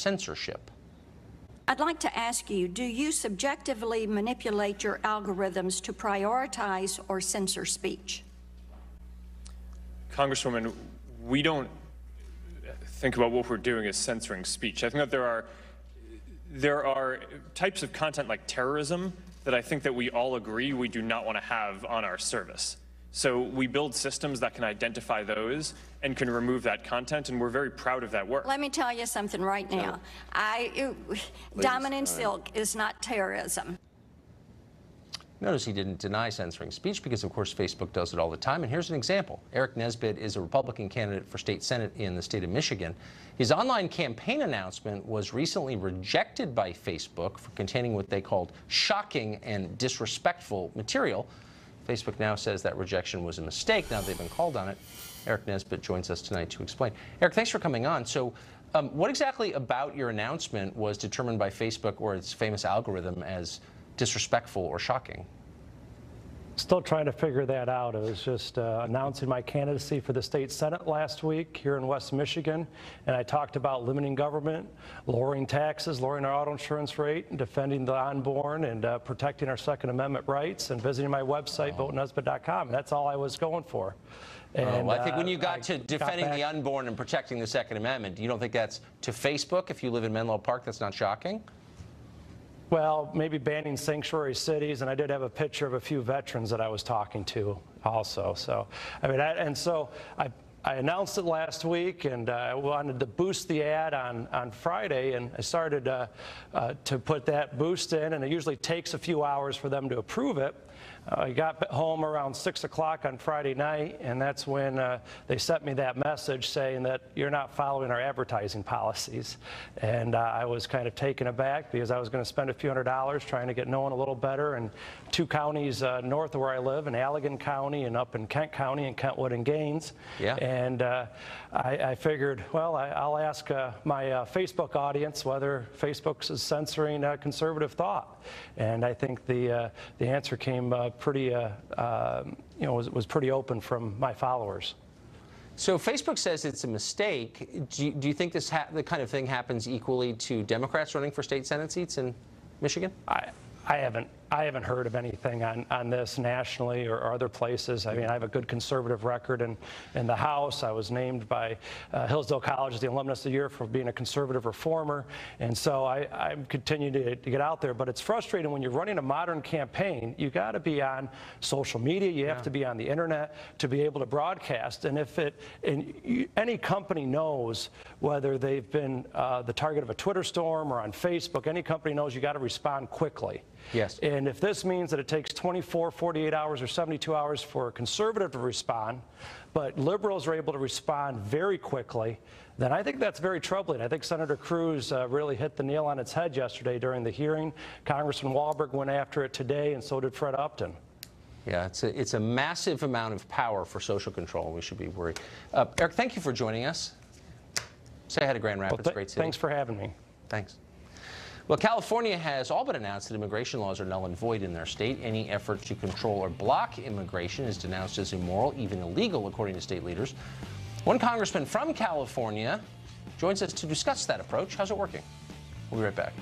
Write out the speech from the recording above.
censorship. I'd like to ask you, do you subjectively manipulate your algorithms to prioritize or censor speech? Congresswoman, we don't think about what we're doing as censoring speech. I think that there are types of content like terrorism that I think that we all agree we do not want to have on our service. So we build systems that can identify those and can remove that content, and we're very proud of that work. Let me tell you something right now. Diamond and silk is not terrorism. Notice he didn't deny censoring speech because, of course, Facebook does it all the time. And here's an example. Eric Nesbitt is a Republican candidate for state Senate in the state of Michigan. His online campaign announcement was recently rejected by Facebook for containing what they called shocking and disrespectful material. Facebook now says that rejection was a mistake. Now they've been called on it. Eric Nesbitt joins us tonight to explain. Eric, thanks for coming on. So what exactly about your announcement was determined by Facebook or its famous algorithm as disrespectful or shocking? Still trying to figure that out. It was just announcing my candidacy for the state Senate last week here in West Michigan, and I talked about limiting government, lowering taxes, lowering our auto insurance rate, defending the unborn, and protecting our Second Amendment rights, and visiting my website, votenesbitt.com. That's all I was going for. And, well, I think when you got to defending the unborn and protecting the Second Amendment, you don't think that's to Facebook? If you live in Menlo Park, that's not shocking? Well, maybe banning sanctuary cities, and I did have a picture of a few veterans that I was talking to also. So, I mean, I announced it last week, and I wanted to boost the ad on Friday, and I started to put that boost in, and it usually takes a few hours for them to approve it. I got home around 6 o'clock on Friday night, and that's when they sent me that message saying that you're not following our advertising policies. And I was kind of taken aback because I was going to spend a few $100s trying to get known a little better in 2 counties north of where I live, in Allegan County and up in Kent County, in Kentwood and Gaines. Yeah. And I figured, well, I'll ask my Facebook audience whether Facebook is censoring conservative thought. And I think the answer came pretty, was pretty open from my followers. So Facebook says it's a mistake. Do you think this the kind of thing happens equally to Democrats running for state Senate seats in Michigan? I haven't heard of anything on this nationally or other places. I mean, I have a good conservative record in the House. I was named by Hillsdale College as the Alumnus of the Year for being a conservative reformer. And so I continue to get out there. But it's frustrating when you're running a modern campaign. You got to be on social media. You have to be on the internet to be able to broadcast. And any company knows whether they've been the target of a Twitter storm or on Facebook, any company knows you got to respond quickly. Yes. And if this means that it takes 24, 48 hours or 72 hours for a conservative to respond, but liberals are able to respond very quickly, then I think that's very troubling. I think Senator Cruz really hit the nail on its head yesterday during the hearing. Congressman Walberg went after it today, and so did Fred Upton. Yeah, it's a massive amount of power for social control. We should be worried. Eric, thank you for joining us. Say hi to Grand Rapids. Well, great city. Thanks for having me. Thanks. Well, California has all but announced that immigration laws are null and void in their state. Any effort to control or block immigration is denounced as immoral, even illegal, according to state leaders. One congressman from California joins us to discuss that approach. How's it working? We'll be right back.